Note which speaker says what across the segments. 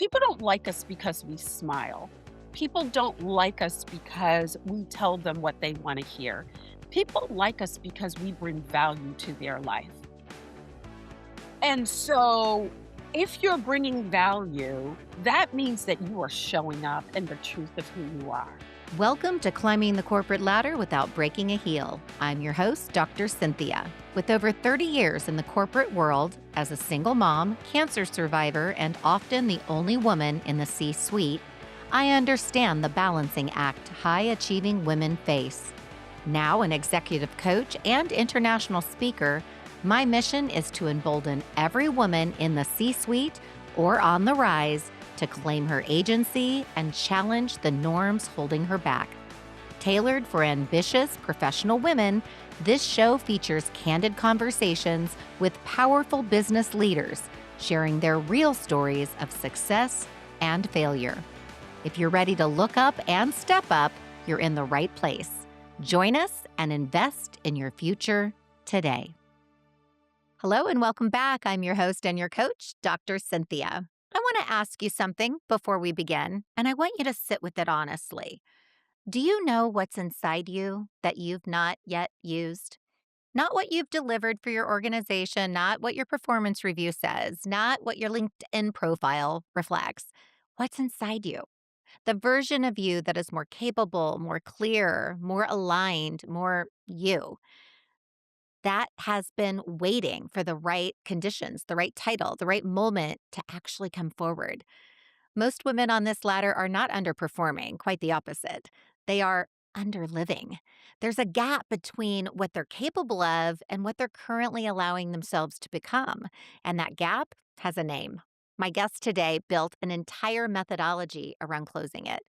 Speaker 1: People don't like us because we smile. People don't like us because we tell them what they want to hear. People like us because we bring value to their life. And so, if you're bringing value, that means that you are showing up in the truth of who you are.
Speaker 2: Welcome to Climbing the Corporate Ladder Without Breaking a Heel. I'm your host, Dr. Cynthia. With over 30 years in the corporate world, as a single mom, cancer survivor, and often the only woman in the C-suite, I understand the balancing act high-achieving women face. Now an executive coach and international speaker, my mission is to embolden every woman in the C-suite or on the rise to claim her agency and challenge the norms holding her back. Tailored for ambitious professional women, this show features candid conversations with powerful business leaders sharing their real stories of success and failure. If you're ready to look up and step up, you're in the right place. Join us and invest in your future today. Hello and welcome back. I'm your host and your coach, Dr. Cynthia. I want to ask you something before we begin, and I want you to sit with it honestly. Do you know what's inside you that you've not yet used? Not what you've delivered for your organization, not what your performance review says, not what your LinkedIn profile reflects. What's inside you? The version of you that is more capable, more clear, more aligned, more you. That has been waiting for the right conditions, the right title, the right moment to actually come forward. Most women on this ladder are not underperforming, quite the opposite. They are underliving. There's a gap between what they're capable of and what they're currently allowing themselves to become. And that gap has a name. My guest today built an entire methodology around closing it.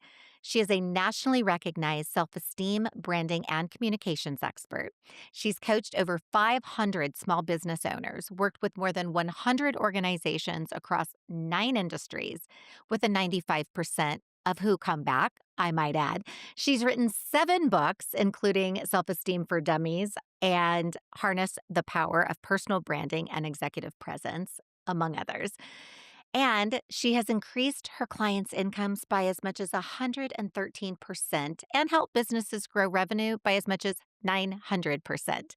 Speaker 2: She is a nationally recognized self-esteem, branding, and communications expert. She's coached over 500 small business owners, worked with more than 100 organizations across 9 industries, with a 95% of who come back, I might add. She's written 7 books, including Self Esteem for Dummies and Harness the Power of Personal Branding and Executive Presence, among others. And she has increased her clients' incomes by as much as 113% and helped businesses grow revenue by as much as 900%.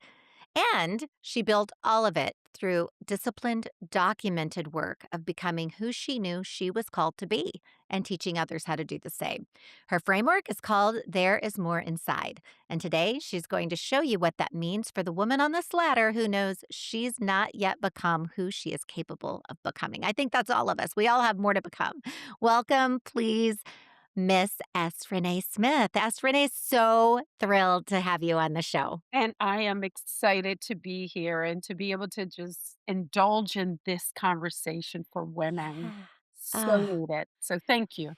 Speaker 2: And she built all of it through disciplined, documented work of becoming who she knew she was called to be and teaching others how to do the same. Her framework is called There Is More Inside. And today she's going to show you what that means for the woman on this ladder who knows she's not yet become who she is capable of becoming. I think that's all of us. We all have more to become. Welcome, please, Miss S. Renee Smith. S. Renee, so thrilled to have you on the show.
Speaker 1: And I am excited to be here and to be able to just indulge in this conversation for women.
Speaker 2: Yeah.
Speaker 1: So
Speaker 2: Ah,
Speaker 1: needed. So thank you.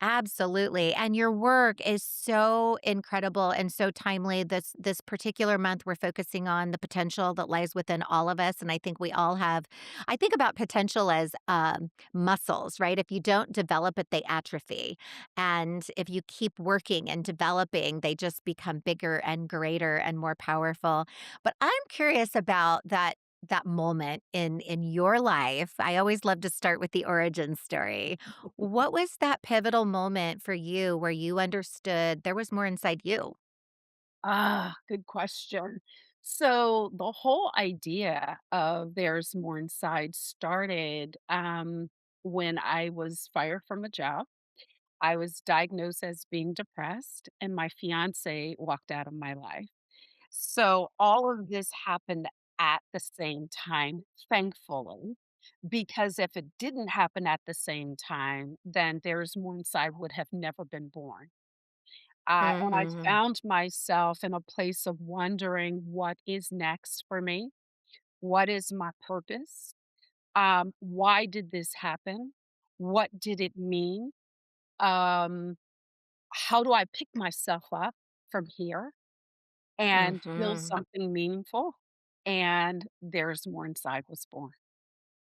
Speaker 2: absolutely. And your work is so incredible and so timely. This particular month we're focusing on the potential that lies within all of us. And I think we all have, I think about potential as muscles, right? If you don't develop it, they atrophy. And if you keep working and developing, they just become bigger and greater and more powerful. But I'm curious about that moment in your life. I always love to start with the origin story. What was that pivotal moment for you where you understood there was more inside you?
Speaker 1: Good question. So the whole idea of There's More Inside started when I was fired from a job. I was diagnosed as being depressed, and my fiance walked out of my life. So all of this happened at the same time, thankfully, because if it didn't happen at the same time, then There's More Inside would have never been born. And I
Speaker 2: Mhm.
Speaker 1: found myself in a place of wondering what is next for me? What is my purpose? Why did this happen? What did it mean? Um, how do I pick myself up from here and build
Speaker 2: Mhm.
Speaker 1: something meaningful? And There's More Inside was born.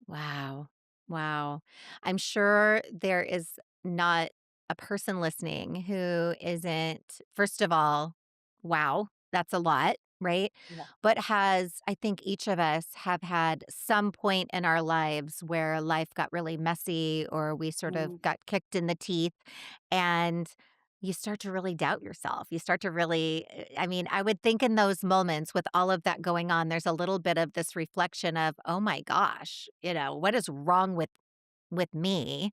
Speaker 2: Wow. Wow. I'm sure there is not a person listening who isn't, first of all, wow, that's a lot. right?
Speaker 1: Yeah.
Speaker 2: But has I think each of us have had some point in our lives where life got really messy or we sort of
Speaker 1: Mm,
Speaker 2: got kicked in the teeth and you start to really doubt yourself. You start to really I mean, I would think in those moments with all of that going on, there's a little bit of this reflection of, "Oh my gosh, what is wrong with me?"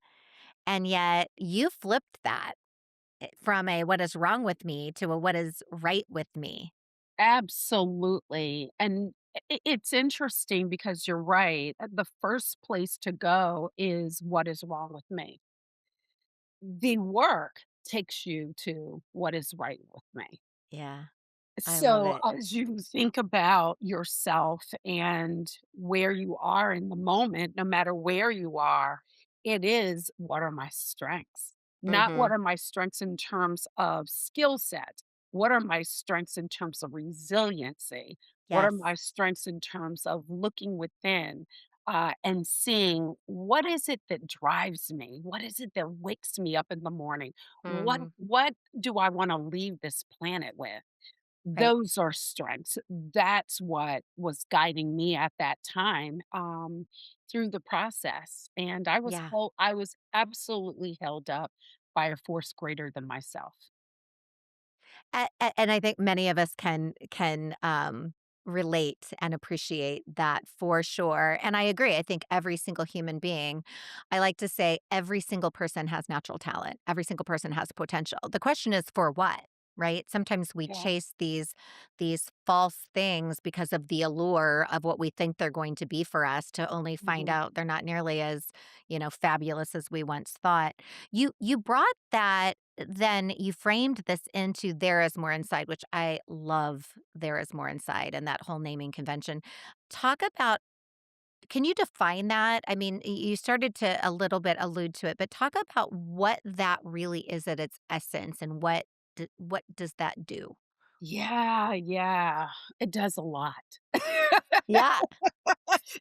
Speaker 2: And yet you flipped that from a what is wrong with me to a what is right with me.
Speaker 1: absolutely, and it's interesting because you're right, the first place to go is what is wrong with me. The work takes you to what is right with me.
Speaker 2: Yeah, I love
Speaker 1: So,
Speaker 2: it.
Speaker 1: as you think about yourself and where you are in the moment, no matter where you are, it is what are my strengths? Not what
Speaker 2: Mhm.
Speaker 1: are my strengths in terms of skill set. What are my strengths in terms of resiliency? What are
Speaker 2: Yes.
Speaker 1: my strengths in terms of looking within and seeing what is it that drives me? What is it that wakes me up in the morning?
Speaker 2: Mhm.
Speaker 1: What do I want to leave this planet with?
Speaker 2: Right.
Speaker 1: Those are strengths. That's what was guiding me at that time, through the process, and
Speaker 2: Yeah.
Speaker 1: I was absolutely held up by a force greater than myself.
Speaker 2: And I think many of us can relate and appreciate that for sure. And I agree. I think every single human being, I like to say every single person has natural talent. Every single person has potential. The question is for what? Right? Sometimes we
Speaker 1: Yeah.
Speaker 2: chase these false things because of the allure of what we think they're going to be for us to only find
Speaker 1: Mhm.
Speaker 2: out they're not nearly as, fabulous as we once thought. You brought that then you framed this into There Is More Inside, which I love There Is More Inside and that whole naming convention. Talk about can you define that? I mean, you started to a little bit allude to it, but talk about what that really is at its essence and what does that do?
Speaker 1: Yeah, yeah. It does a lot.
Speaker 2: Yeah.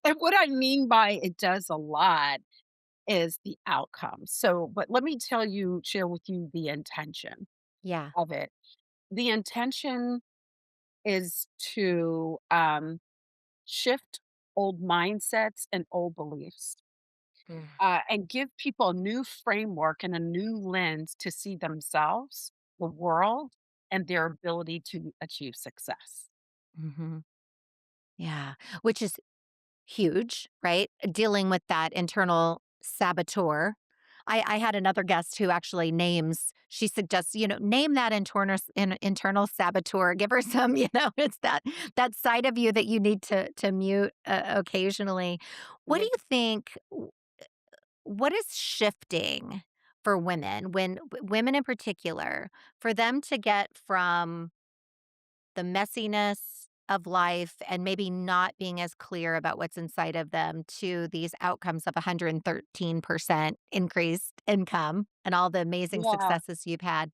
Speaker 1: And what I mean by it does a lot is the outcome. So, but let me share with you the intention
Speaker 2: Yeah.
Speaker 1: of it. The intention is to, shift old mindsets and old beliefs,
Speaker 2: Mm.
Speaker 1: and give people a new framework and a new lens to see themselves, the world, and their ability to achieve success.
Speaker 2: Mhm. Yeah. Which is huge, right? Dealing with that internal saboteur. I had another guest who actually she suggests, name that internal saboteur. Give her some, it's that side of you that you need to mute occasionally. What do
Speaker 1: Yeah.
Speaker 2: you think? What is shifting for women when women in particular for them to get from the messiness of life and maybe not being as clear about what's inside of them to these outcomes of 113% increased income and all the amazing
Speaker 1: Yeah.
Speaker 2: successes you've had.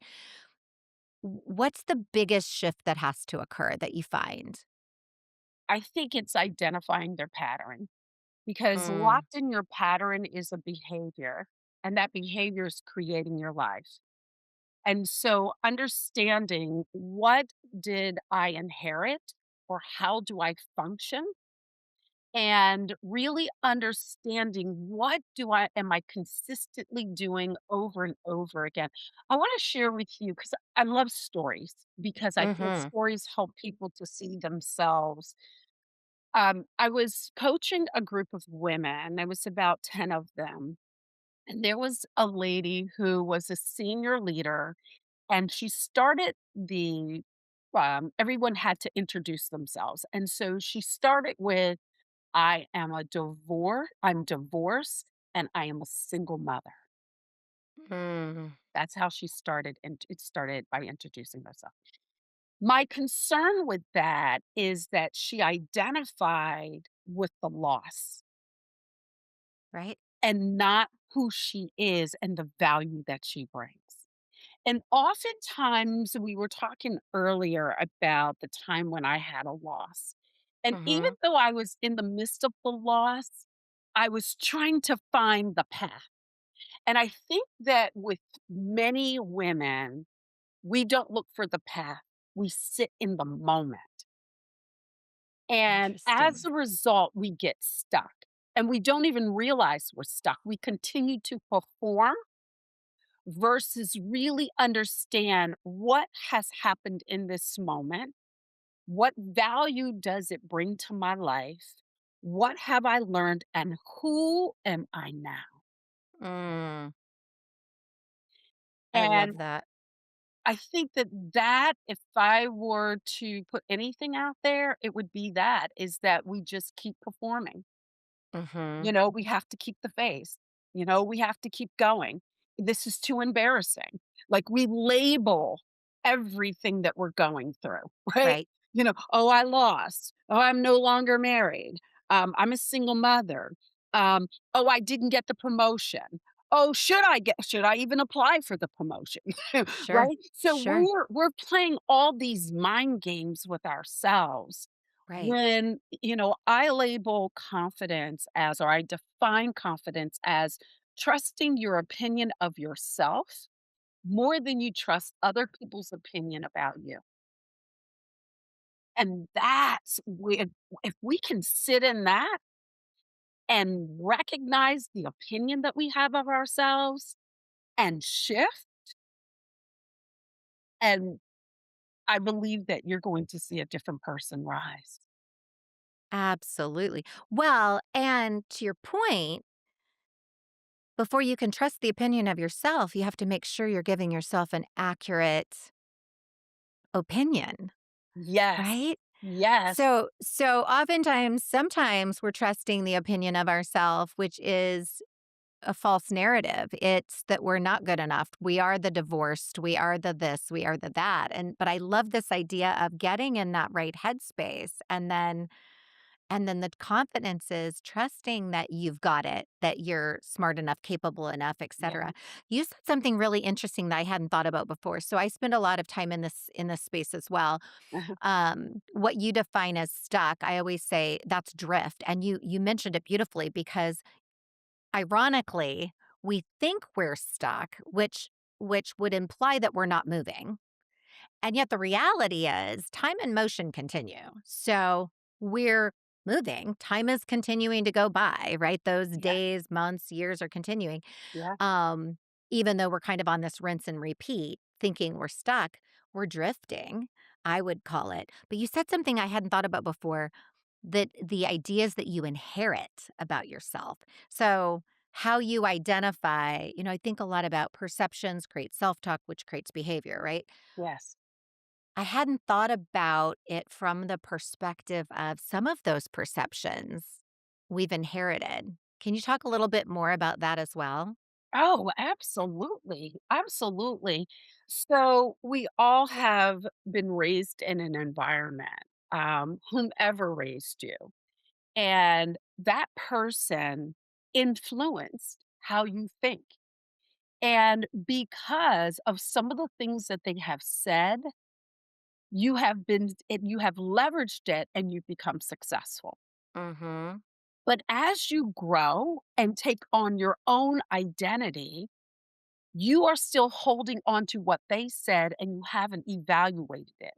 Speaker 2: What's the biggest shift that has to occur that you find?
Speaker 1: I think it's identifying their pattern because
Speaker 2: Mm,
Speaker 1: locked in your pattern is a behavior, and that behavior is creating your life. And so understanding what did I inherit or how do I function, and really understanding what do I am I consistently doing over and over again. I want to share with you because I love stories because I think
Speaker 2: mhm,
Speaker 1: stories help people to see themselves. I was coaching a group of women. There was about 10 of them. And there was a lady who was a senior leader, and she started everyone had to introduce themselves. And so she started with, I'm divorced, and I am a single mother.
Speaker 2: mm,
Speaker 1: That's how she started, and it started by introducing herself. My concern with that is that she identified with the loss
Speaker 2: right?
Speaker 1: and not who she is and the value that she brings. And oftentimes, we were talking earlier about the time when I had a loss. And even
Speaker 2: Mhm,
Speaker 1: though I was in the midst of the loss, I was trying to find the path. And I think that with many women, we don't look for the path, we sit in the moment. And as
Speaker 2: Interesting.
Speaker 1: a result, we get stuck and we don't even realize we're stuck. We continue to perform versus really understand what has happened in this moment. What value does it bring to my life? What have I learned? And who am I now?
Speaker 2: Mm, I
Speaker 1: And
Speaker 2: love that.
Speaker 1: I think that if I were to put anything out there, it would be that is that we just keep performing.
Speaker 2: Mhm.
Speaker 1: We have to keep the face. We have to keep going. This is too embarrassing. Like we label everything that we're going through, right?
Speaker 2: Right.
Speaker 1: Oh, I lost. Oh, I'm no longer married. I'm a single mother. Oh, I didn't get the promotion. Oh, should I even apply for the promotion?
Speaker 2: Sure.
Speaker 1: Right? So
Speaker 2: Sure.
Speaker 1: we're playing all these mind games with ourselves
Speaker 2: Right.
Speaker 1: when, I label confidence as, or I define confidence as trusting your opinion of yourself more than you trust other people's opinion about you. And that's when, if we can sit in that and recognize the opinion that we have of ourselves and shift, and I believe that you're going to see a different person rise.
Speaker 2: Absolutely. Well, and to your point, before you can trust the opinion of yourself, you have to make sure you're giving yourself an accurate opinion,
Speaker 1: Yes.
Speaker 2: right?
Speaker 1: Yes.
Speaker 2: So oftentimes, sometimes we're trusting the opinion of ourself, which is a false narrative. It's that we're not good enough. We are the divorced. We are the this. We are the that. And but I love this idea of getting in that right headspace, and then the confidence is trusting that you've got it, that you're smart enough, capable enough, et
Speaker 1: Yeah.
Speaker 2: cetera. You said something really interesting that I hadn't thought about before. So I spend a lot of time in this space as well. What you define as stuck, I always say that's drift. And you mentioned it beautifully because ironically, we think we're stuck, which would imply that we're not moving. And yet the reality is time and motion continue. So we're moving. Time is continuing to go by, right? Those
Speaker 1: Yeah.
Speaker 2: days, months, years are continuing.
Speaker 1: Yeah.
Speaker 2: Um, Even though we're kind of on this rinse and repeat, thinking we're stuck, we're drifting, I would call it. But you said something I hadn't thought about before, that the ideas that you inherit about yourself. So how you identify, I think a lot about perceptions create self-talk, which creates behavior, right?
Speaker 1: Yes.
Speaker 2: I hadn't thought about it from the perspective of some of those perceptions we've inherited. Can you talk a little bit more about that as well?
Speaker 1: Oh, absolutely. Absolutely. So we all have been raised in an environment, whomever raised you, and that person influenced how you think. And because of some of the things that they have said, you have leveraged it and you've become successful.
Speaker 2: Mhm.
Speaker 1: But as you grow and take on your own identity, you are still holding on to what they said and you haven't evaluated it.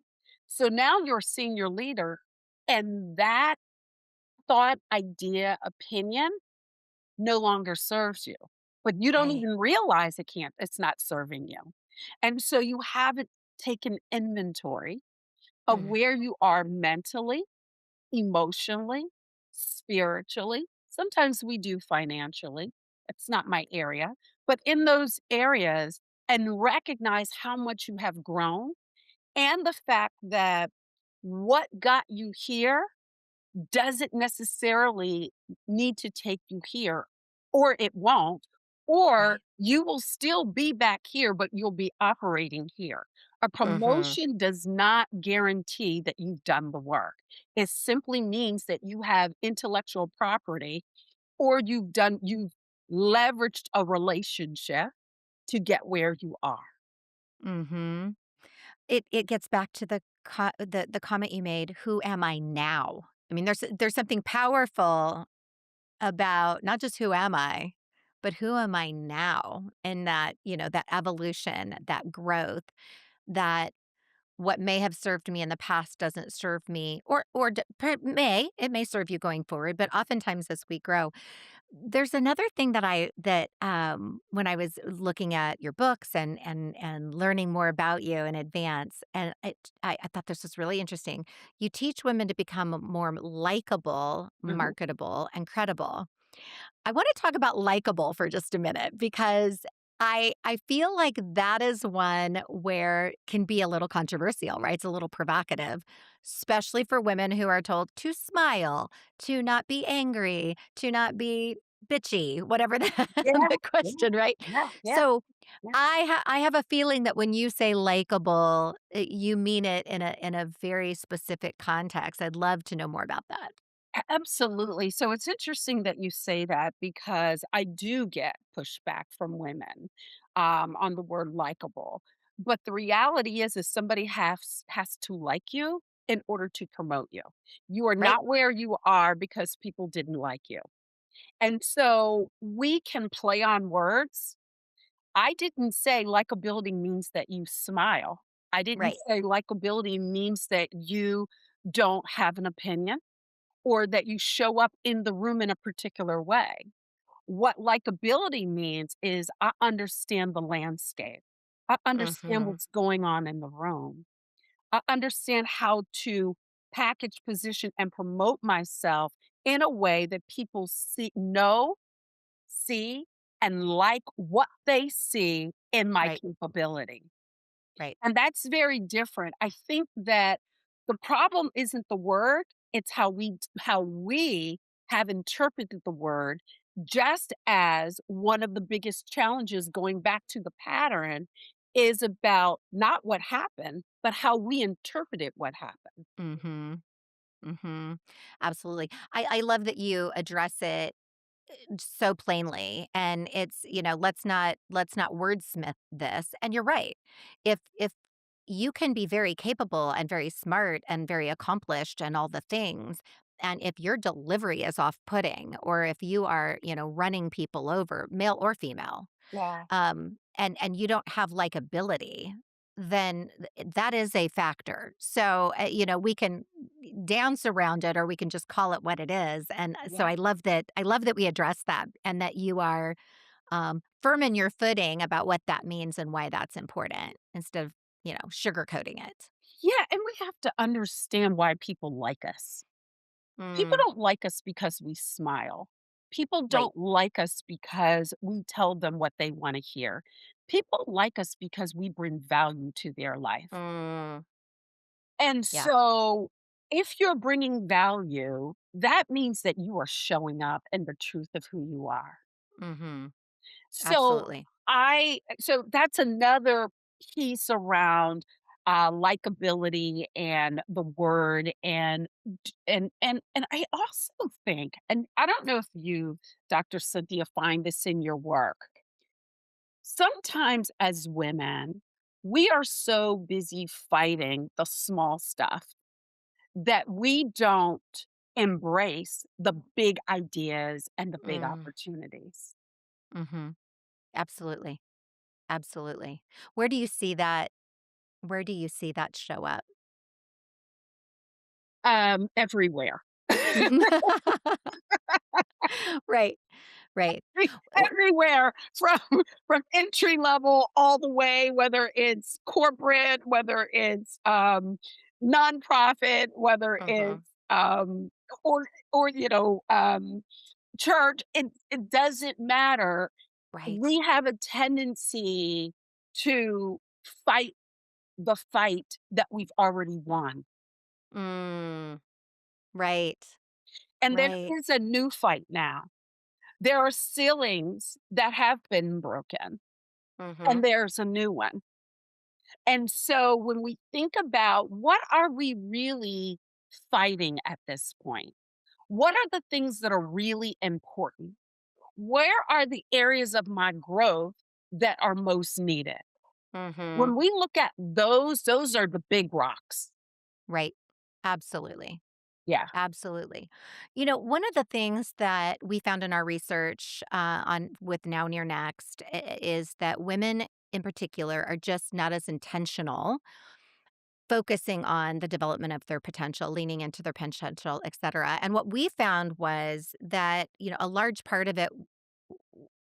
Speaker 1: So now you're a senior leader, and that thought, idea, opinion no longer serves you. But you don't
Speaker 2: Right.
Speaker 1: even realize it's not serving you. And so you haven't taken inventory of
Speaker 2: Mm,
Speaker 1: where you are mentally, emotionally, spiritually. Sometimes we do financially. It's not my area, but in those areas, and recognize how much you have grown and the fact that what got you here doesn't necessarily need to take you here, or it won't, or
Speaker 2: right.
Speaker 1: you will still be back here, but you'll be operating here. A
Speaker 2: Mhm.
Speaker 1: promotion does not guarantee that you've done the work. It simply means that you have intellectual property, or you've leveraged a relationship to get where you are.
Speaker 2: Mhm. It gets back to the comment you made, "Who am I now?" I mean, there's something powerful about not just who am I, but who am I now? And that, that evolution, that growth, that what may have served me in the past doesn't serve me, it may serve you going forward, but oftentimes as we grow, there's another thing when I was looking at your books and learning more about you in advance, and I thought this was really interesting. You teach women to become more likable,
Speaker 1: Mhm.
Speaker 2: marketable, and credible. I want to talk about likable for just a minute because I feel like that is one where can be a little controversial, right? It's a little provocative, especially for women who are told to smile, to not be angry, to not be bitchy, whatever the,
Speaker 1: Yeah,
Speaker 2: the
Speaker 1: yeah,
Speaker 2: question, right?
Speaker 1: yeah, yeah,
Speaker 2: So
Speaker 1: yeah.
Speaker 2: I have a feeling that when you say likable, you mean it in a very specific context. I'd love to know more about that.
Speaker 1: Absolutely. So it's interesting that you say that because I do get pushback from women on the word likable. But the reality is somebody has to like you in order to promote you. You are
Speaker 2: Right,
Speaker 1: not where you are because people didn't like you. And so we can play on words. I didn't say likability means that you smile. I didn't
Speaker 2: right.
Speaker 1: say likability means that you don't have an opinion or that you show up in the room in a particular way. What likability means is I understand the landscape. I understand
Speaker 2: Mhm.
Speaker 1: what's going on in the room. I understand how to package, position, and promote myself in a way that people see, and like what they see in my
Speaker 2: Right,
Speaker 1: capability.
Speaker 2: right.
Speaker 1: And that's very different. I think that the problem isn't the word, it's how we have interpreted the word, just as one of the biggest challenges going back to the pattern is about not what happened, but how we interpreted what happened.
Speaker 2: Mhm. Mhm. Absolutely. I love that you address it so plainly, and it's, let's not wordsmith this, and you're right. If you can be very capable and very smart and very accomplished and all the things, and if your delivery is off-putting or if you are, running people over, male or female,
Speaker 1: Yeah.
Speaker 2: and you don't have likability, then that is a factor. So, we can dance around it or we can just call it what it is. And so
Speaker 1: Yeah.
Speaker 2: I love that we address that and that you are firm in your footing about what that means and why that's important instead of, sugarcoating it.
Speaker 1: Yeah, and we have to understand why people like us. People
Speaker 2: Mm,
Speaker 1: don't like us because we smile. People
Speaker 2: right.
Speaker 1: don't like us because we tell them what they want to hear. People like us because we bring value to their life.
Speaker 2: Mm,
Speaker 1: And
Speaker 2: yeah.
Speaker 1: so, if you're bringing value, that means that you are showing up in the truth of who you are.
Speaker 2: Hmm.
Speaker 1: So
Speaker 2: Absolutely.
Speaker 1: so that's another piece around likability and the word and I also think, and I don't know if you, Dr. Cynthia, find this in your work. Sometimes as women, we are so busy fighting the small stuff that we don't embrace the big ideas and the big
Speaker 2: Mm,
Speaker 1: opportunities.
Speaker 2: hmm. Absolutely. Absolutely. Where do you see that? Where do you see that show up?
Speaker 1: Everywhere.
Speaker 2: Right, right. W
Speaker 1: Everywhere from entry level all the way, whether it's corporate, whether it's, nonprofit, whether
Speaker 2: Mhm,
Speaker 1: it's, or church, it doesn't matter.
Speaker 2: right.
Speaker 1: We have a tendency to fight the fight that we've already won,
Speaker 2: Mm, right,
Speaker 1: and there
Speaker 2: right.
Speaker 1: is a new fight now. There are ceilings that have been broken, and
Speaker 2: Mhm,
Speaker 1: there's a new one. And so when we think about what are we really fighting at this point? What are the things that are really important? Where are the areas of my growth that are most needed?
Speaker 2: mhm,
Speaker 1: When we look at those are the big rocks.
Speaker 2: right. Absolutely,
Speaker 1: Yeah.
Speaker 2: absolutely. One of the things that we found in our research, on with Now Near Next is that women in particular are just not as intentional focusing on the development of their potential, leaning into their potential, et cetera. And what we found was that, a large part of it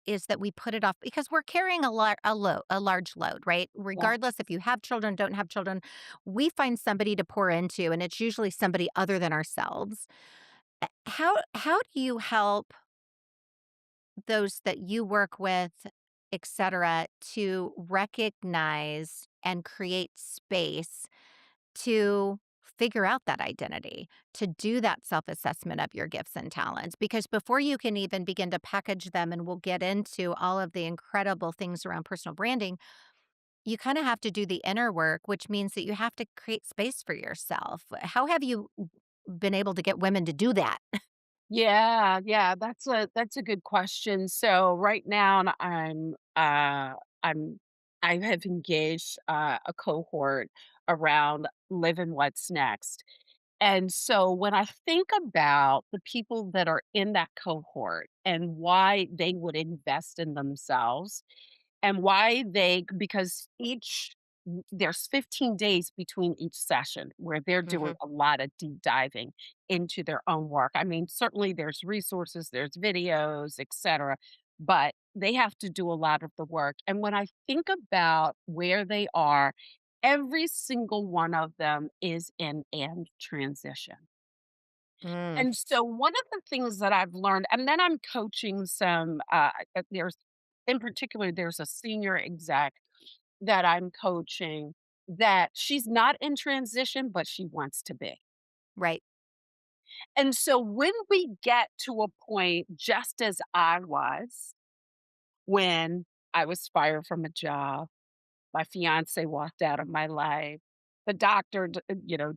Speaker 2: is that we put it off because we're carrying a large load, right?
Speaker 1: Yeah.
Speaker 2: Regardless if you have children, don't have children, we find somebody to pour into, and it's usually somebody other than ourselves. How do you help those that you work with, et cetera, to recognize and create space to figure out that identity, to do that self assessment of your gifts and talents? Because before you can even begin to package them, and we'll get into all of the incredible things around personal branding, you kind of have to do the inner work, which means that you have to create space for yourself. How have you been able to get women to do that?
Speaker 1: Yeah, yeah, that's a good question. So right now I'm I have engaged a cohort around living what's next. And so when I think about the people that are in that cohort and why they would invest in themselves and why they because there's 15 days between each session where they're doing
Speaker 2: Hmm.
Speaker 1: a lot of deep diving into their own work. I mean, certainly there's resources, there's videos, etc., but they have to do a lot of the work. And when I think about where they are, every single one of them is in and transition.
Speaker 2: Mm,
Speaker 1: And so one of the things that I've learned, and then I'm coaching some, there's in particular, there's a senior exec that I'm coaching that she's not in transition, but she wants to be.
Speaker 2: right.
Speaker 1: And so when we get to a point, just as I was when I was fired from a job, my fiance walked out of my life. The doctor,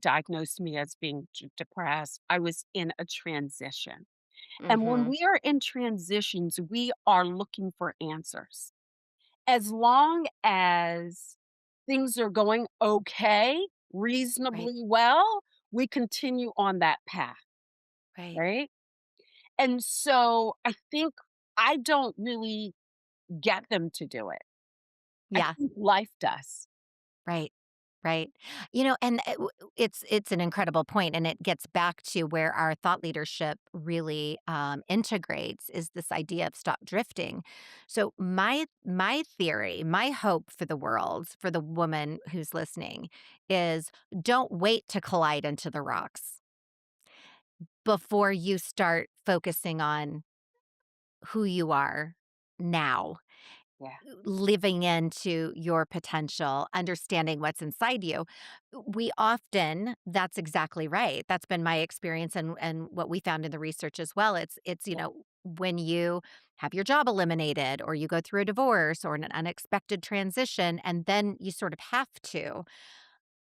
Speaker 1: diagnosed me as being depressed. I was in a transition. And when
Speaker 2: Hmm.
Speaker 1: we are in transitions, we are looking for answers. As long as things are going okay,
Speaker 2: Right.
Speaker 1: reasonably well, we continue on that path,
Speaker 2: Right.
Speaker 1: right? And so I think I don't really get them to do it. I
Speaker 2: Yeah.
Speaker 1: think life does.
Speaker 2: Right. Right. And it's an incredible point, and it gets back to where our thought leadership really integrates is this idea of stop drifting. So my theory, my hope for the world, for the woman who's listening, is don't wait to collide into the rocks before you start focusing on who you are now,
Speaker 1: Yeah.
Speaker 2: living into your potential, understanding what's inside you. We often that's exactly right. That's been my experience, and what we found in the research as well. It's
Speaker 1: Yeah.
Speaker 2: when you have your job eliminated, or you go through a divorce or an unexpected transition, and then you sort of have to.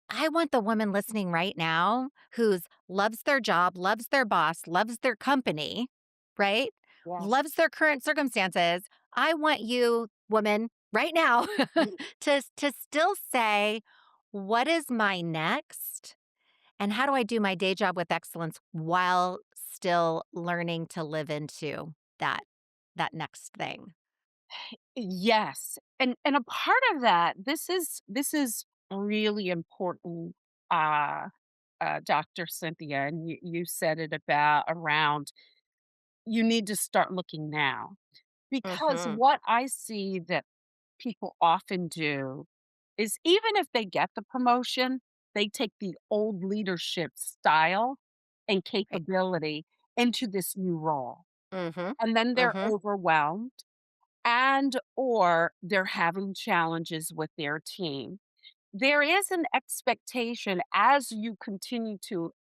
Speaker 2: I want the woman listening right now who's loves their job, loves their boss, loves their company, right?
Speaker 1: Yes.
Speaker 2: Loves their current circumstances. I want you, woman, right now
Speaker 1: Mm.
Speaker 2: to still say, what is my next? And how do I do my day job with excellence while still learning to live into that next thing?
Speaker 1: Yes. And a part of that, this is really important, uh, Dr. Cynthia, and you said it about around you need to start looking now. Because
Speaker 2: Mhm.
Speaker 1: what I see that people often do is even if they get the promotion, they take the old leadership style and
Speaker 2: Right.
Speaker 1: capability into this new role.
Speaker 2: Mhm.
Speaker 1: And then they're
Speaker 2: Mhm.
Speaker 1: overwhelmed and or they're having challenges with their team. There is an expectation as you continue to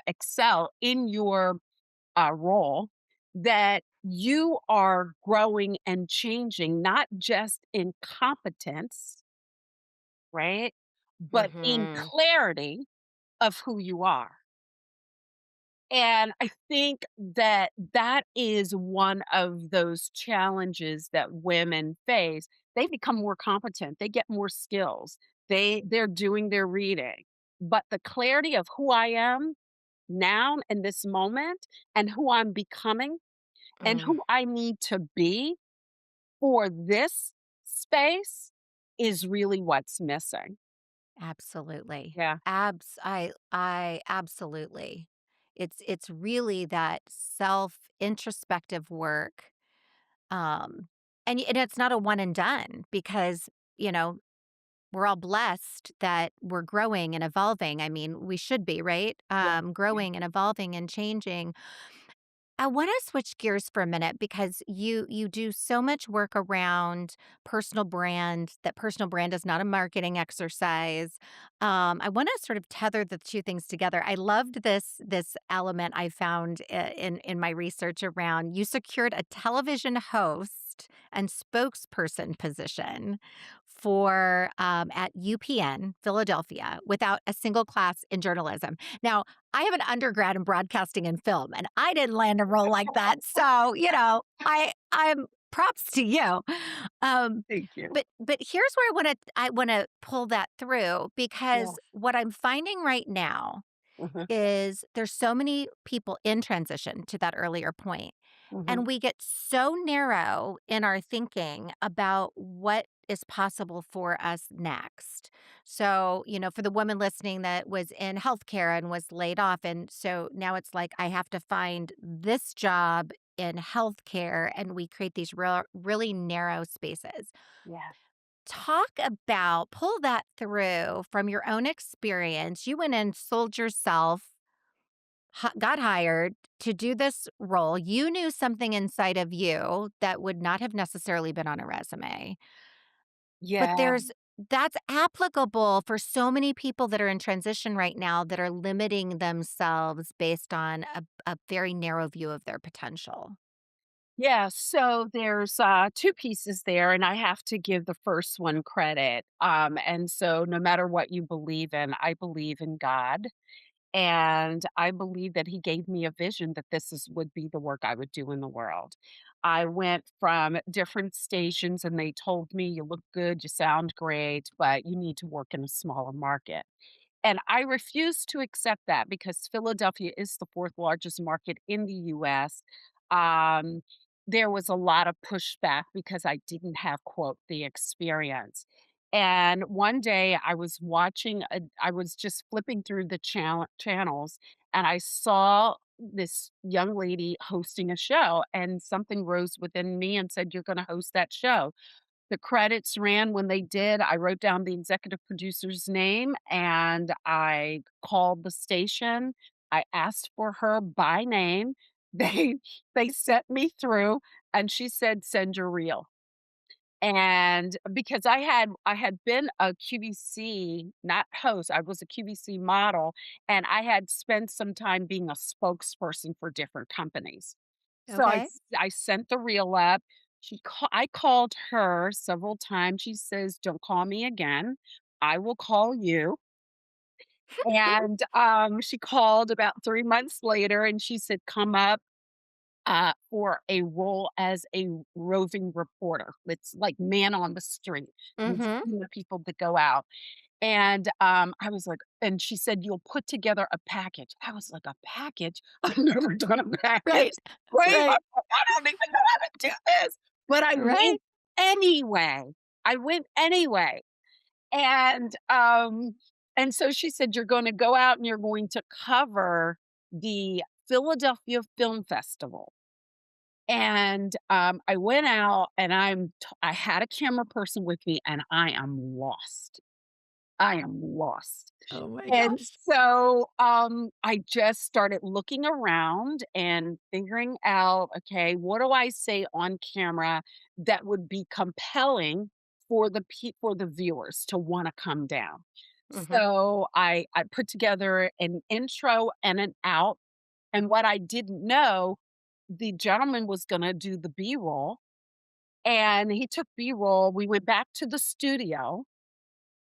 Speaker 1: excel in your role that you are growing and changing, not just in competence, right? But in
Speaker 2: Mhm.
Speaker 1: clarity of who you are. And I think that that is one of those challenges that women face. They become more competent, they get more skills, they're doing their reading. But the clarity of who I am now in this moment and who I'm becoming and
Speaker 2: Mm.
Speaker 1: who I need to be for this space is really what's missing.
Speaker 2: Absolutely.
Speaker 1: Yeah,
Speaker 2: I absolutely. It's really that self-introspective work, um, and it's not a one and done because, you know, we're all blessed that we're growing and evolving. I mean, we should be, right?
Speaker 1: yeah, yeah,
Speaker 2: Growing and evolving and changing. I want to switch gears for a minute because you do so much work around personal brand. That personal brand is not a marketing exercise. I want to sort of tether the two things together. I loved this element I found in my research around you secured a television host and spokesperson position for at UPN Philadelphia without a single class in journalism. Now, I have an undergrad in broadcasting and film, and I didn't land a role like that. So, I'm props to you. Um,
Speaker 1: thank you.
Speaker 2: but here's where I wanna pull that through
Speaker 1: Yeah,
Speaker 2: because what I'm finding right now
Speaker 1: uh-huh,
Speaker 2: is there's so many people in transition to that earlier point,
Speaker 1: uh-huh,
Speaker 2: and we get so narrow in our thinking about what is possible for us next. So, for the woman listening that was in healthcare and was laid off. And so now it's like, I have to find this job in healthcare, and we create these really narrow spaces.
Speaker 1: yeah.
Speaker 2: Talk about, pull that through from your own experience. You went and sold yourself, got hired to do this role. You knew something inside of you that would not have necessarily been on a resume. But
Speaker 1: Yeah.
Speaker 2: that's applicable for so many people that are in transition right now that are limiting themselves based on a very narrow view of their potential.
Speaker 1: Yeah, so there's, 2 pieces there, and I have to give the first one credit, and so no matter what you believe in, I believe in God, and I believe that he gave me a vision that this would be the work I would do in the world. I went from different stations, and they told me, "You look good, you sound great, but you need to work in a smaller market." And I refuse to accept that because Philadelphia is the 4th largest market in the US. Um, there was a lot of pushback because I didn't have, quote, "the experience." And one day I was just flipping through the channels, and I saw this young lady hosting a show, and something rose within me and said, "You're gonna host that show." The credits ran when they did. I wrote down the executive producer's name, and I called the station. I asked for her by name. They they sent me through, and she said, "Send your reel." And because I had been a QVC, not host, I was a QVC model, and I had spent some time being a spokesperson for different companies. So
Speaker 2: Okay.
Speaker 1: I sent the reel up. I called her several times. She says, "Don't call me again. I will call you." And, she called about 3 months later, and she said, "Come up, for a role as a roving reporter." It's like man on the street. You're
Speaker 2: Mhm.
Speaker 1: seeing the people that go out. And, I was like and she said, "You'll put together a package." I was like, "A package? I've never done a
Speaker 2: Right.
Speaker 1: package." Wait,
Speaker 2: Right.
Speaker 1: I don't even know how to do this, but I
Speaker 2: Right.
Speaker 1: went anyway. I went anyway. And, so she said, "You're gonna go out and you're going to cover the Philadelphia Film Festival." And, I went out and I had a camera person with me, and I am lost. I am lost.
Speaker 2: Oh my
Speaker 1: And
Speaker 2: gosh.
Speaker 1: so, I just started looking around and figuring out, okay, what do I say on camera that would be compelling for for the viewers to wanna come down?
Speaker 2: Mhm.
Speaker 1: So, I put together an intro and an out, and what I didn't know, the gentleman was gonna do the B-roll, and he took B-roll. We went back to the studio,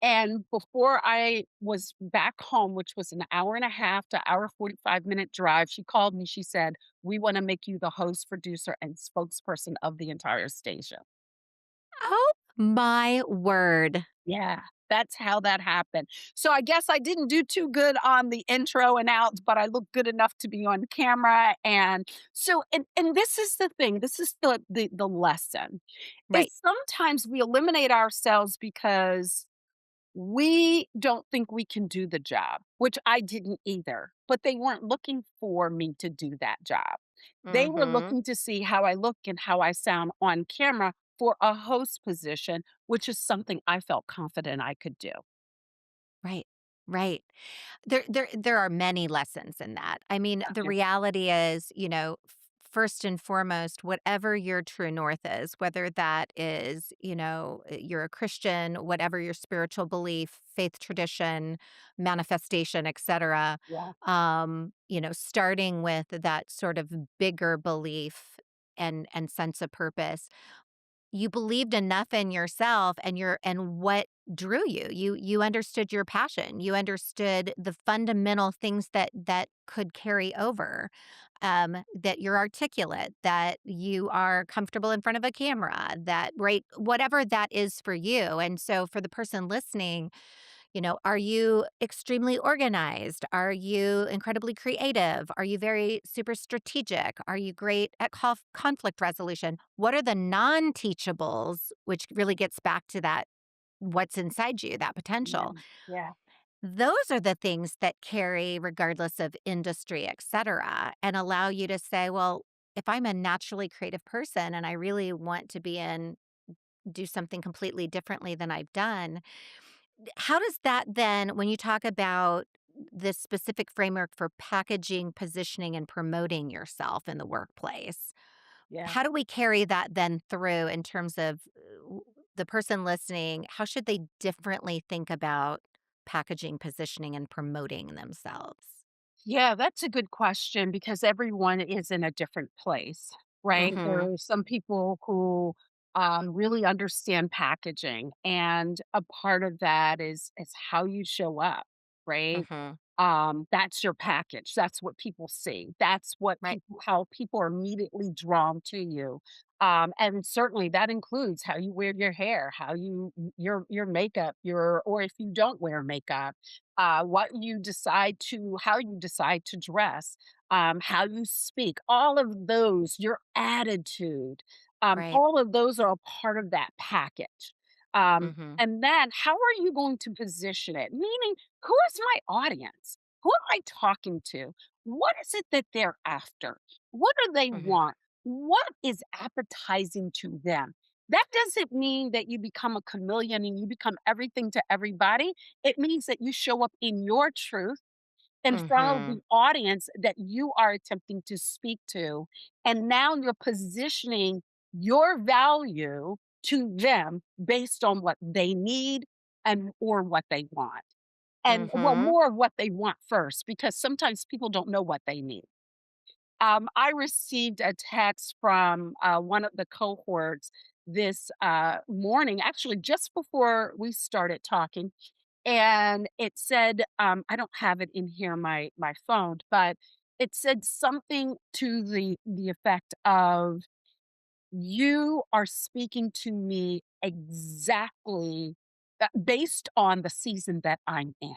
Speaker 1: and before I was back home, which was an hour and a half to hour 45-minute drive, she called me. She said, "We wanna make you the host, producer, and spokesperson of the entire station."
Speaker 2: Oh my word.
Speaker 1: Yeah, that's how that happened. So I guess I didn't do too good on the intro and outs, but I looked good enough to be on camera. And so and this is the thing, this is the lesson, is
Speaker 2: Right.
Speaker 1: sometimes we eliminate ourselves because we don't think we can do the job, which I didn't either, but they weren't looking for me to do that job. They were
Speaker 2: Mhm.
Speaker 1: looking to see how I look and how I sound on camera for a host position, which is something I felt confident I could do.
Speaker 2: Right. Right. There are many lessons in that. I mean, the
Speaker 1: Yeah.
Speaker 2: reality is, first and foremost, whatever your true north is, whether that is, you're a Christian, whatever your spiritual belief, faith tradition, manifestation, etc.
Speaker 1: Yeah.
Speaker 2: Starting with that sort of bigger belief and sense of purpose, you believed enough in yourself and what drew you. You understood your passion. You understood the fundamental things that could carry over. That you're articulate, that you are comfortable in front of a camera, that right, whatever that is for you. And so for the person listening, are you extremely organized? Are you incredibly creative? Are you very super strategic? Are you great at conflict resolution? What are the non teachables, which really gets back to that what's inside you, that
Speaker 1: Yeah.
Speaker 2: potential?
Speaker 1: Yeah.
Speaker 2: Those are the things that carry regardless of industry, et cetera, and allow you to say, well, if I'm a naturally creative person and I really want to do something completely differently than I've done, how does that then, when you talk about this specific framework for packaging, positioning, and promoting yourself in the workplace,
Speaker 1: Yeah.
Speaker 2: how do we carry that then through in terms of the person listening? How should they differently think about packaging, positioning, and promoting themselves?
Speaker 1: Yeah, that's a good question because everyone is in a different place, right? There
Speaker 2: Mhm.
Speaker 1: are some people who really understand packaging, and a part of that is how you show up, right?
Speaker 2: Mhm.
Speaker 1: That's your package. That's what people see. That's what
Speaker 2: Right.
Speaker 1: people how people are immediately drawn to you. And certainly that includes how you wear your hair, how your makeup, your or if you don't wear makeup, what you decide to how you decide to dress, how you speak, all of those, your attitude,
Speaker 2: Right.
Speaker 1: all of those are a part of that package. Um,
Speaker 2: Mhm.
Speaker 1: and then how are you going to position it? Meaning, who is my audience? Who am I talking to? What is it that they're after? What do they
Speaker 2: Mhm.
Speaker 1: want? What is appetizing to them? That doesn't mean that you become a chameleon and you become everything to everybody. It means that you show up in your truth in front of the
Speaker 2: Mhm.
Speaker 1: audience that you are attempting to speak to. And now you're positioning your value to them based on what they need and or what they want. And well,
Speaker 2: Mhm.
Speaker 1: more of what they want first, because sometimes people don't know what they need. I received a text from one of the cohorts this morning, actually, just before we started talking, and it said, I don't have it in here, my phone, but it said something to the effect of, "You are speaking to me exactly based on the season that I'm in,"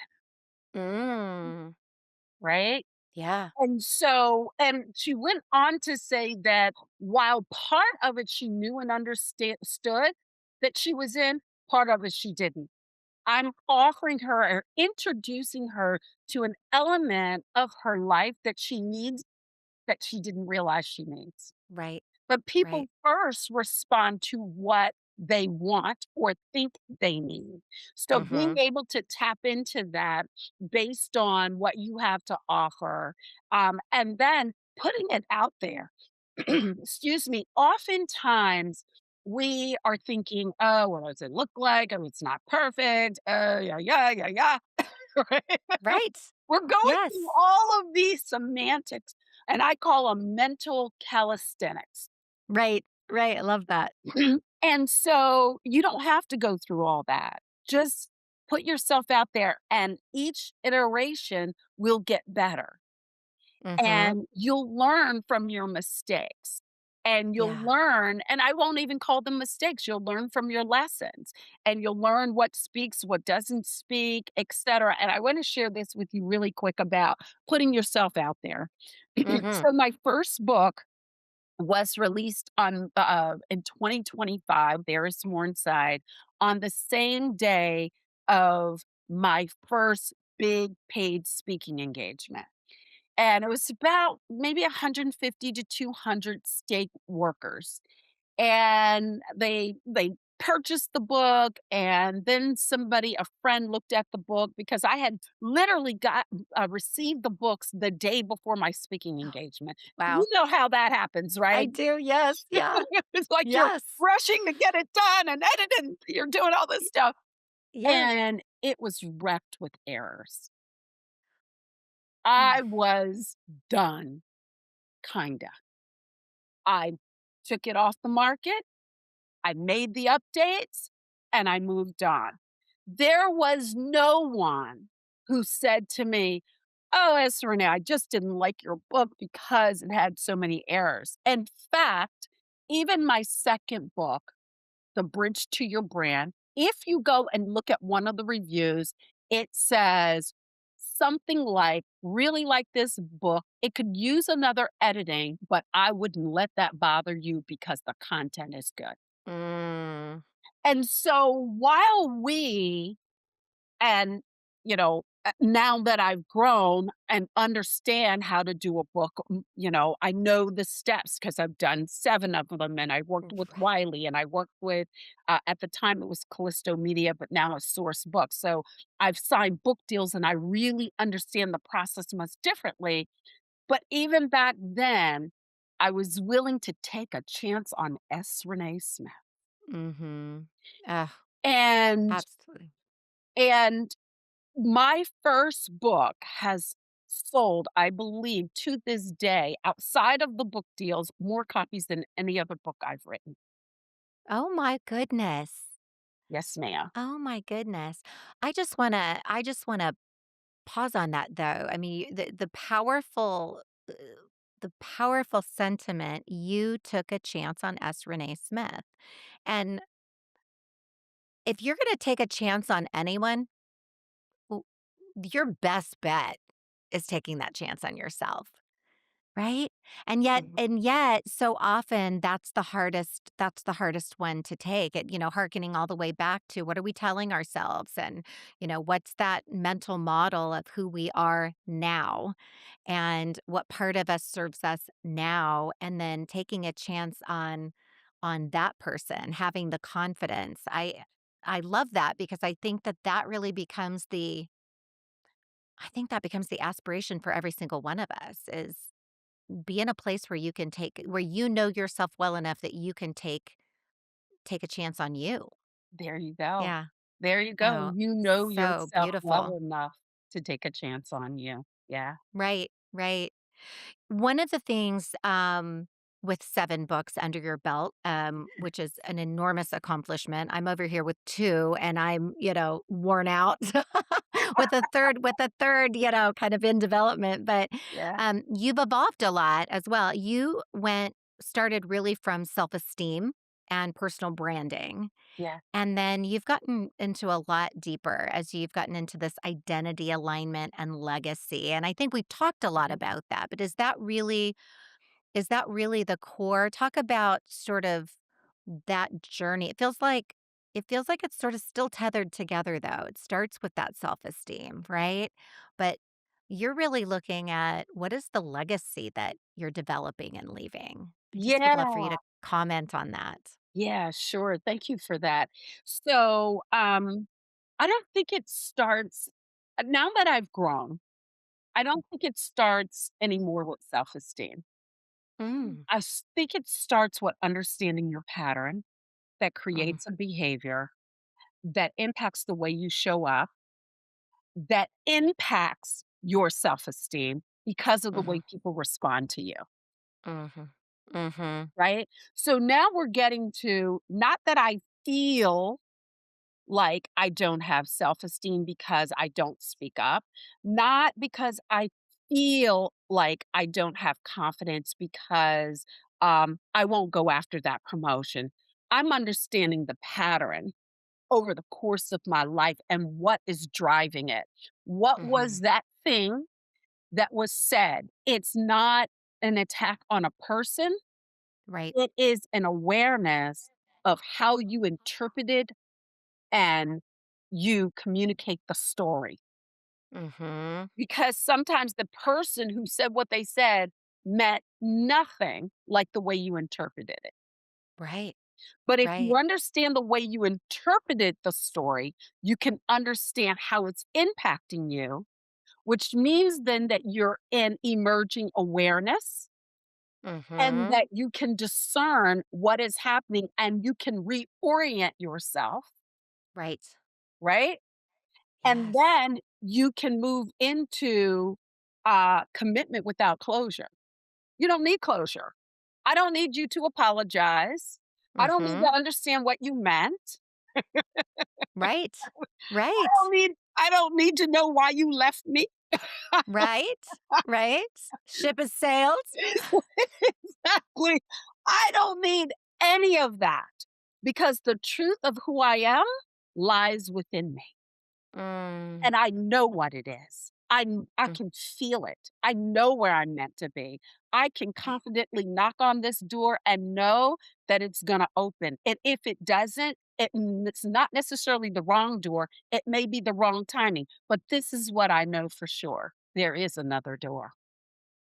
Speaker 2: Mm.
Speaker 1: right?
Speaker 2: Yeah.
Speaker 1: And she went on to say that while part of it she knew and understood that she was in, part of it she didn't. I'm offering her or introducing her to an element of her life that she needs that she didn't realize she needs.
Speaker 2: Right.
Speaker 1: But
Speaker 2: Right.
Speaker 1: people first respond to what they want or think they need. So being
Speaker 2: Mhm.
Speaker 1: able to tap into that based on what you have to offer, and then putting it out there. Excuse me. Oftentimes, we are thinking, "Oh, what does it look like? Oh, it's not perfect. Yeah, yeah, yeah, yeah." Right?
Speaker 2: Right.
Speaker 1: We're going through
Speaker 2: Yes.
Speaker 1: all of these semantics, and I call them mental calisthenics.
Speaker 2: Right. Right. I love that.
Speaker 1: And so you don't have to go through all that. Just put yourself out there, and each iteration will get better.
Speaker 2: Mhm.
Speaker 1: And you'll learn from your mistakes. And you'll
Speaker 2: Yeah.
Speaker 1: learn, and I won't even call them mistakes. You'll learn from your lessons, and you'll learn what speaks, what doesn't speak, etc. And I want to share this with you really quick about putting yourself out there.
Speaker 2: Mhm.
Speaker 1: So my first book was released on in 2025. There is more inside on the same day. of my first big paid speaking engagement. And it was about maybe 150 to 200 state workers. And they purchased the book, and then a friend looked at the book because I had literally got received the books the day before my speaking engagement. You
Speaker 2: Wow.
Speaker 1: know how that happens,
Speaker 2: I
Speaker 1: right?
Speaker 2: do, yes, yeah.
Speaker 1: It's like you're
Speaker 2: Yes.
Speaker 1: rushing to get it done and edited, you're doing all this stuff,
Speaker 2: Yeah.
Speaker 1: and it was wrecked with errors.
Speaker 2: Mm.
Speaker 1: I was done, kinda. I took it off the market, I made the updates, and I moved on. There was no one who said to me, "Oh, it's Renee, I just didn't like your book because it had so many errors." In fact, even my second book, The Bridge to Your Brand, if you go and look at one of the reviews, it says something like, "Really like this book. It could use another editing, but I wouldn't let that bother you because the content is good."
Speaker 2: Mm.
Speaker 1: And so while and, now that I've grown and understand how to do a book, I know the steps because I've done 7 of them, and I worked with
Speaker 2: Right.
Speaker 1: Wiley, and I worked with, at the time it was Callisto Media, but now it's Source Books. So I've signed book deals, and I really understand the process much differently. But even back then, I was willing to take a chance on S. Renee Smith.
Speaker 2: Mhm. Ugh,
Speaker 1: And
Speaker 2: absolutely.
Speaker 1: and my first book has sold, I believe, to this day, outside of the book deals, more copies than any other book I've written.
Speaker 2: Oh my goodness.
Speaker 1: Yes, ma'am.
Speaker 2: Oh my goodness. I just wanna pause on that though. I mean, the powerful sentiment, you took a chance on S. Renee Smith. And if you're gonna take a chance on anyone, w your best bet is taking that chance on yourself. Right?
Speaker 1: Mhm.
Speaker 2: And yet, so often that's the hardest one to take. Hearkening all the way back to what are we telling ourselves and, what's that mental model of who we are now and what part of us serves us now and then taking a chance on that person, having the confidence. I love that because I think that becomes the aspiration for every single one of us is be in a place where you know yourself well enough that you can take a chance on you.
Speaker 1: There you go.
Speaker 2: Yeah.
Speaker 1: There you go.
Speaker 2: Oh,
Speaker 1: You know
Speaker 2: so
Speaker 1: yourself
Speaker 2: beautiful.
Speaker 1: well enough to take a chance on you. Yeah.
Speaker 2: Right, right. One of the things, with 7 books under your belt, which is an enormous accomplishment. I'm over here with 2 and I'm, worn out with a third, kind of in development, but,
Speaker 1: Yeah.
Speaker 2: you've evolved a lot as well. Started really from self-esteem and personal branding,
Speaker 1: Yeah.
Speaker 2: and then you've gotten into a lot deeper as you've gotten into this identity alignment and legacy, and I think we've talked a lot
Speaker 1: Mhm.
Speaker 2: about that, but is that really the core? Talk about sort of that journey. It feels like it's sort of still tethered together though. It starts with that self-esteem, right? But you're really looking at what is the legacy that you're developing and leaving. I just would love for you
Speaker 1: Yeah.
Speaker 2: to comment on that.
Speaker 1: Yeah, sure. Thank you for that. So, I don't think it starts now that I've grown, I don't think it starts anymore with self-esteem.
Speaker 2: Mm,
Speaker 1: Think it starts with understanding your pattern that
Speaker 2: mhm,
Speaker 1: creates a behavior that impacts the way you show up, that impacts your self-esteem because of the way
Speaker 2: mhm,
Speaker 1: people respond to you,
Speaker 2: mhm, mhm,
Speaker 1: right? So now we're getting to not that I feel like I don't have self-esteem because I don't speak up, not because I feel like I don't have confidence because, I won't go after that promotion. I'm understanding the pattern over the course of my life and what is driving it. What was
Speaker 2: mhm.
Speaker 1: that thing that was said? It's not an attack on a person,
Speaker 2: Right.
Speaker 1: it is an awareness of how you interpreted and you communicate the story.
Speaker 2: Mhm.
Speaker 1: Because sometimes the person who said what they said meant nothing like the way you interpreted it.
Speaker 2: Right.
Speaker 1: But if you
Speaker 2: Right.
Speaker 1: understand the way you interpreted the story, you can understand how it's impacting you, which means then that you're in emerging awareness and
Speaker 2: Mhm.
Speaker 1: that you can discern what is happening and you can reorient yourself,
Speaker 2: Right.
Speaker 1: right? And
Speaker 2: Yes.
Speaker 1: then you can move into commitment without closure. You don't need closure. I don't need you to apologize. I don't need to
Speaker 2: Mhm.
Speaker 1: understand what you meant.
Speaker 2: Right. Right.
Speaker 1: I don't need to know why you left me.
Speaker 2: Right. Right. Ship has sailed.
Speaker 1: Exactly. I don't need any of that because the truth of who I am lies within me.
Speaker 2: Mm.
Speaker 1: And I know what it is. I
Speaker 2: Mm.
Speaker 1: can feel it. I know where I'm meant to be. I can
Speaker 2: Right.
Speaker 1: confidently knock on this door and know that it's gonna open. And if it doesn't, it's not necessarily the wrong door. It may be the wrong timing, but this is what I know for sure. There is another door.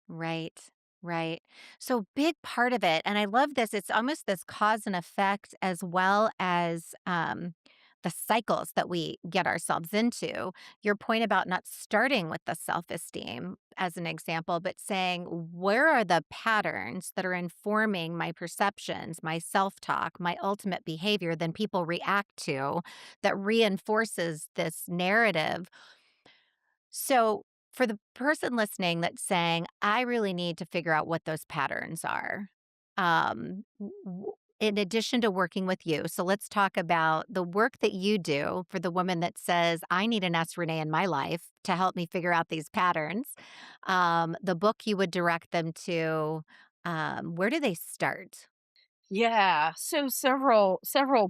Speaker 2: Right. Right. So big part of it, and I love this, it's almost this cause and effect as well as the cycles that we get ourselves into. Your point about not starting with the self-esteem as an example, but saying, where are the patterns that are informing my perceptions, my self-talk, my ultimate behavior, then people react to that reinforces this narrative. So, for the person listening that's saying, I really need to figure out what those patterns are, in addition to working with you. So, let's talk about the work that you do for the woman that says, I need an S. Renee in my life to help me figure out these patterns. The book you would direct them to, where do they start?
Speaker 1: Yeah, so several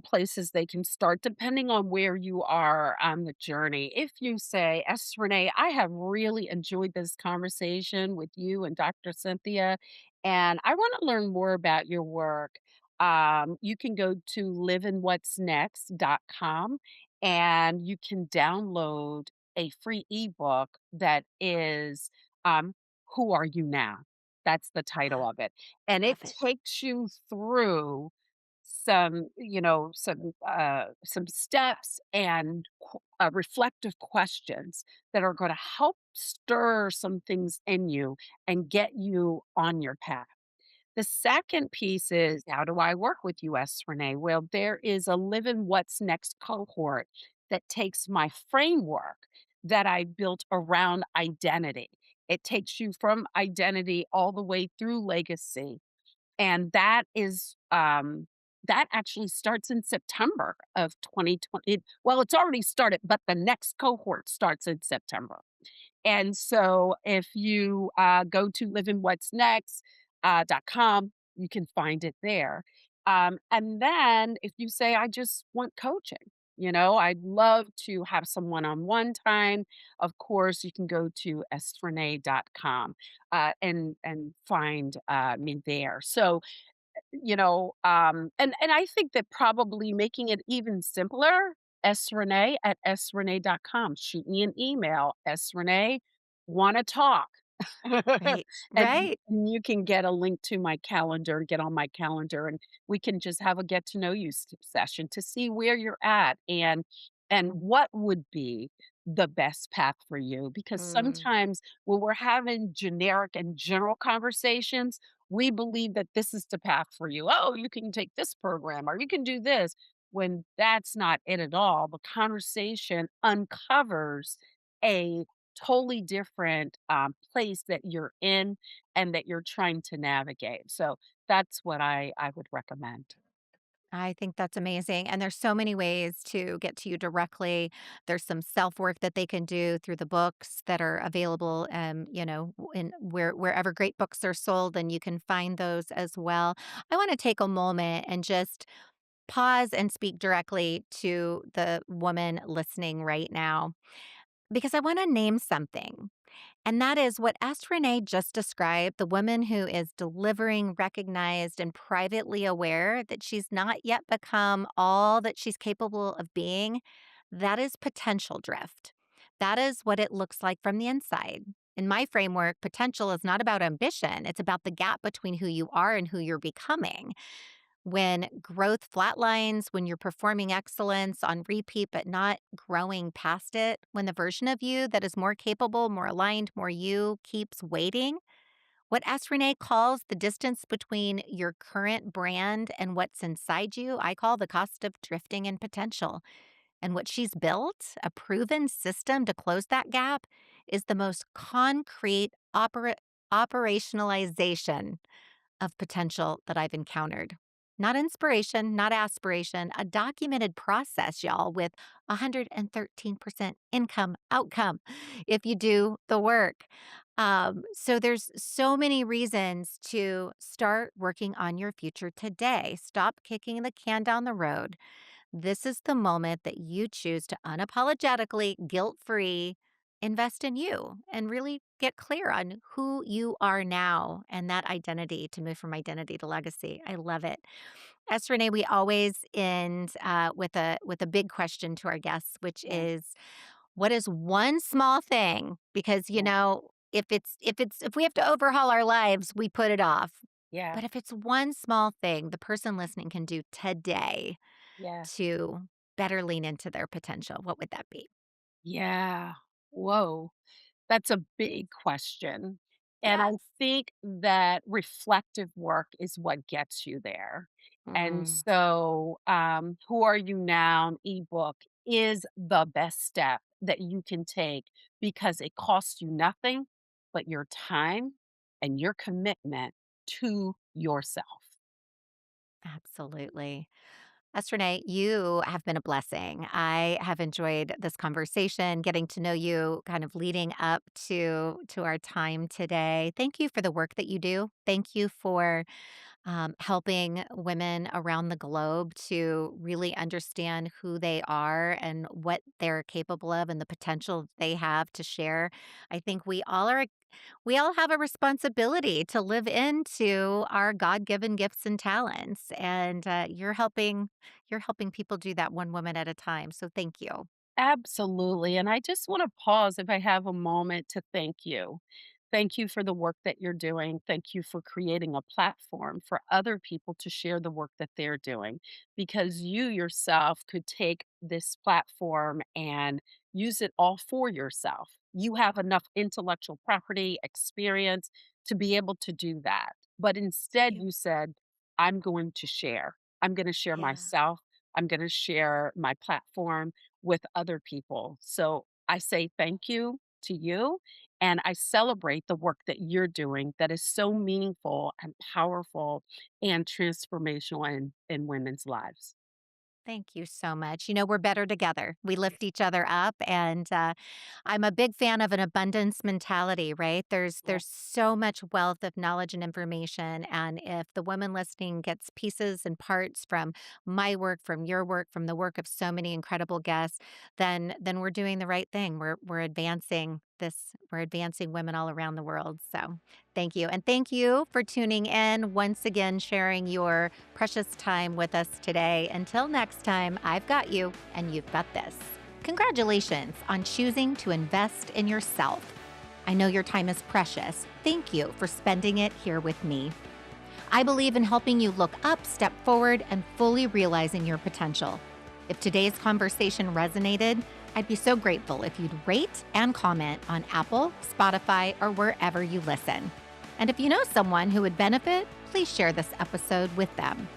Speaker 1: places they can start depending on where you are on the journey. If you say, "S. Renee, I have really enjoyed this conversation with you and Dr. Cynthia, and I want to learn more about your work." You can go to livingwhatsnext.com and you can download a free ebook that is Who Are You Now? That's the title of it, and it
Speaker 2: Love it.
Speaker 1: takes you through some steps and reflective questions that are going to help stir some things in you and get you on your path. The second piece is, how do I work with US Renee? Well, there is a Live in What's Next cohort that takes my framework that I built around identity. It takes you from identity all the way through legacy. And that actually starts in September of 2020. Well, it's already started, but the next cohort starts in September. And so if you go to livingwhatsnext.com, you can find it there. And then if you say, I just want coaching, I'd love to have some one on one time. Of course, you can go to srenee.com and find me there. So, and I think that probably making it even simpler, srenee at srenee.com. Shoot me an email, srenee, wanna talk.
Speaker 2: Right.
Speaker 1: And
Speaker 2: Right.
Speaker 1: you can get a link to my calendar, get on my calendar, and we can just have a get to know you session to see where you're at and what would be the best path for you. Because
Speaker 2: Mm,
Speaker 1: sometimes when we're having generic and general conversations, we believe that this is the path for you. Oh, you can take this program or you can do this when that's not it at all. The conversation uncovers a totally different place that you're in and that you're trying to navigate. So that's what I would recommend.
Speaker 2: I think that's amazing. And there's so many ways to get to you directly. There's some self work that they can do through the books that are available, in wherever great books are sold, and you can find those as well. I want to take a moment and just pause and speak directly to the woman listening right now because I want to name something. And that is what Asked Renee just described, the woman who is delivering, recognized, and privately aware that she's not yet become all that she's capable of being. That is potential drift. That is what it looks like from the inside. In my framework, potential is not about ambition, it's about the gap between who you are and who you're becoming. When growth flatlines, when you're performing excellence on repeat but not growing past it, when the version of you that is more capable, more aligned, more you keeps waiting, what S. Renee calls the distance between your current brand and what's inside you, I call the cost of drifting in potential. And what she's built, a proven system to close that gap, is the most concrete operationalization of potential that I've encountered. Not inspiration, not aspiration, a documented process, y'all, with 113% income outcome if you do the work. So there's so many reasons to start working on your future today. Stop kicking the can down the road. This is the moment that you choose to unapologetically, guilt free, invest in you and really get clear on who you are now and that identity to move from identity to legacy. I love it. S. Renee, we always end with a big question to our guests, which
Speaker 1: Yeah,
Speaker 2: is, what is one small thing? Because
Speaker 1: yeah,
Speaker 2: if we have to overhaul our lives, we put it off.
Speaker 1: yeah,
Speaker 2: But if it's one small thing the person listening can do today
Speaker 1: yeah.
Speaker 2: to better lean into their potential, what would that be?
Speaker 1: Yeah. Whoa. That's a big question. And I
Speaker 2: Yes.
Speaker 1: think that reflective work is what gets you there. And
Speaker 2: Mm,
Speaker 1: so, Who Are You Now ebook is the best step that you can take because it costs you nothing but your time and your commitment to yourself.
Speaker 2: absolutely. S. Renee, you have been a blessing. I have enjoyed this conversation, getting to know you kind of leading up to our time today. Thank you for the work that you do. Thank you for helping women around the globe to really understand who they are and what they're capable of and the potential they have to share. I think we all have a responsibility to live into our God-given gifts and talents, and you're helping people do that one woman at a time. So thank you.
Speaker 1: Absolutely. And I just want to pause if I have a moment to thank you. Thank you for the work that you're doing. Thank you for creating a platform for other people to share the work that they're doing because you yourself could take this platform and use it all for yourself. You have enough intellectual property experience to be able to do that. But instead,
Speaker 2: You.
Speaker 1: you said, I'm going to share. I'm going to share
Speaker 2: Yeah.
Speaker 1: myself. I'm going to share my platform with other people. So I say thank you to you. And I celebrate the work that you're doing that is so meaningful and powerful and transformational in women's lives.
Speaker 2: Thank you so much. You know, we're better together. We lift each other up, and I'm a big fan of an abundance mentality. Right?
Speaker 1: Yeah.
Speaker 2: There's so much wealth of knowledge and information, and if the woman listening gets pieces and parts from my work, from your work, from the work of so many incredible guests, then we're doing the right thing. We're advancing this. We're advancing women all around the world. So thank you, and thank you for tuning in once again, sharing your precious time with us today. Until next time, I've got you and you've got this. Congratulations on choosing to invest in yourself. I know your time is precious. Thank you for spending it here with me. I believe in helping you look up, step forward, and fully realizing your potential. If today's conversation resonated, I'd be so grateful if you'd rate and comment on Apple, Spotify, or wherever you listen. And if you know someone who would benefit, please share this episode with them.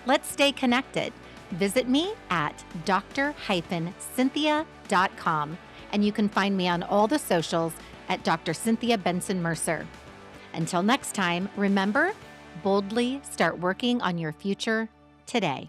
Speaker 2: Let's stay connected. Visit me at dr-cynthia.com, and you can find me on all the socials at Dr. Cynthia Benson Mercer. Until next time, remember, boldly start working on your future today.